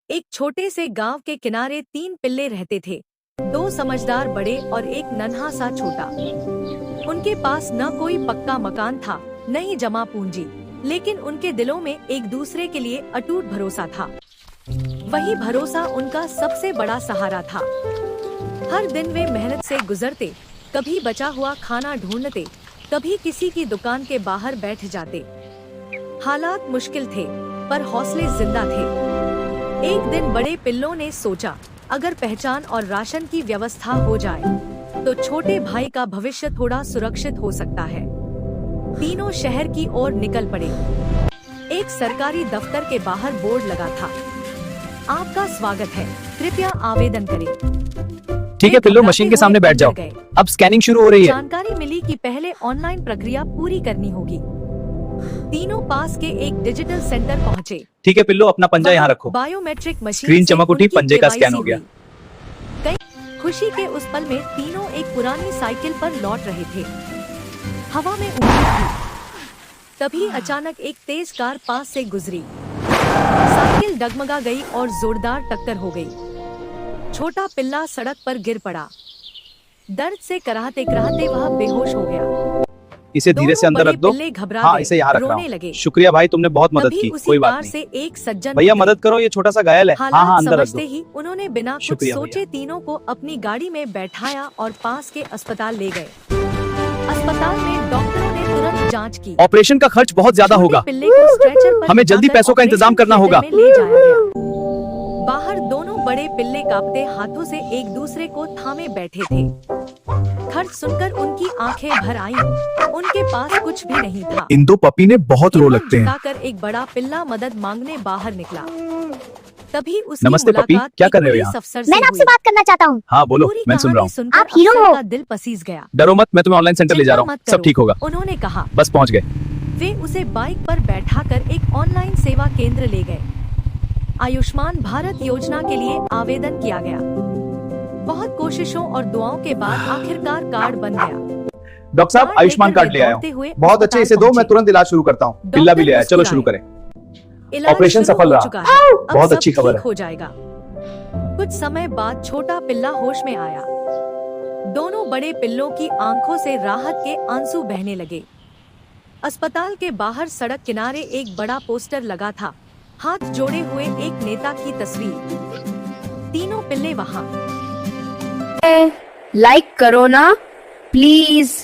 एक छोटे से गांव के किनारे 3 पिल्ले रहते थे। 2 समझदार बड़े और एक नन्हा सा छोटा। उनके पास न कोई पक्का मकान था, न ही जमा पूंजी, लेकिन उनके दिलों में एक दूसरे के लिए अटूट भरोसा था। वही भरोसा उनका सबसे बड़ा सहारा था। हर दिन वे मेहनत से गुजरते, कभी बचा हुआ खाना ढूंढते, कभी किसी की दुकान के बाहर बैठ जाते। हालात मुश्किल थे, पर हौसले जिंदा थे। एक दिन बड़े पिल्लों ने सोचा, अगर पहचान और राशन की व्यवस्था हो जाए, तो छोटे भाई का भविष्य थोड़ा सुरक्षित हो सकता है। तीनों शहर की ओर निकल पड़े। एक सरकारी दफ्तर के बाहर बोर्ड लगा था, आपका स्वागत है, कृपया आवेदन करें। ठीक है पिल्लो, मशीन के सामने बैठ जाओ। अब स्कैनिंग शुरू हो रही है। जानकारी मिली कि पहले ऑनलाइन प्रक्रिया पूरी करनी होगी। तीनों पास के एक डिजिटल सेंटर पहुँचे। ठीक है पिल्लो, अपना पंजा यहाँ रखो। बायोमेट्रिक मशीन स्क्रीन चमक उठी, पंजे का स्कैन हो गया। खुशी के उस पल में तीनों एक पुरानी साइकिल पर लौट रहे थे। हवा में उम्मीद थी। तभी अचानक एक तेज कार पास से गुजरी। साइकिल डगमगा गई और जोरदार टक्कर हो गई। छोटा पिल्ला सड़क पर गिर पड़ा। दर्द से कराहते कराहते वह बेहोश हो गया। इसे धीरे से अंदर रख दो। हाँ, इसे यहाँ रख रहा हूँ। शुक्रिया भाई, तुमने बहुत मदद की। कोई बात नहीं। से एक सज्जन भैया मदद करो, ये छोटा सा घायल है। हाँ हाँ, अंदर रख दो। ही उन्होंने बिना कुछ सोचे तीनों को अपनी गाड़ी में बैठाया और पास के अस्पताल ले गए। अस्पताल में डॉक्टरों ने तुरंत जांच की। ऑपरेशन का खर्च बहुत ज्यादा होगा, हमें जल्दी पैसों का इंतजाम करना होगा। बाहर दोनों बड़े पिल्ले कांपते हाथों से एक दूसरे को थामे बैठे थे। खर्च सुनकर उनकी आंखें भर आईं। उनके पास कुछ भी नहीं था। इन दो पपी ने बहुत रो लगते हैं। कर एक बड़ा पिल्ला मदद मांगने बाहर निकला। तभी उसकी नमस्ते पपी, क्या कर रहे हो यहाँ? मैं आपसे बात करना चाहता हूँ। हाँ बोलो, मैं सुन रहा हूँ। आप हीरो हो। दिल पसीज गया। डरो मत, मैं तुम्हें ऑनलाइन सेंटर ले जा रहा हूँ, सब ठीक होगा। उन्होंने कहा। बस पहुँच गए। वे उसे बाइक पर बैठाकर एक ऑनलाइन सेवा केंद्र ले गए। आयुष्मान भारत योजना के लिए आवेदन किया गया। बहुत कोशिशों और दुआओं के बाद आखिरकार कार्ड बन गया। डॉक्टर साहब, आयुष्मान कार्ड ले आया हूँ। बहुत अच्छे, इसे दो, मैं तुरंत इलाज शुरू करता हूँ। पिल्ला भी ले आया, चलो शुरू करें। ऑपरेशन सफल रहा, बहुत अच्छी खबर है। हो जाएगा। कुछ समय बाद छोटा पिल्ला होश में आया। दोनों बड़े पिल्लों की आंखों से राहत के आंसू बहने लगे। अस्पताल के बाहर सड़क किनारे एक बड़ा पोस्टर लगा था, हाथ जोड़े हुए एक नेता की तस्वीर। तीनों पिल्ले वहाँ। लाइक करो ना प्लीज।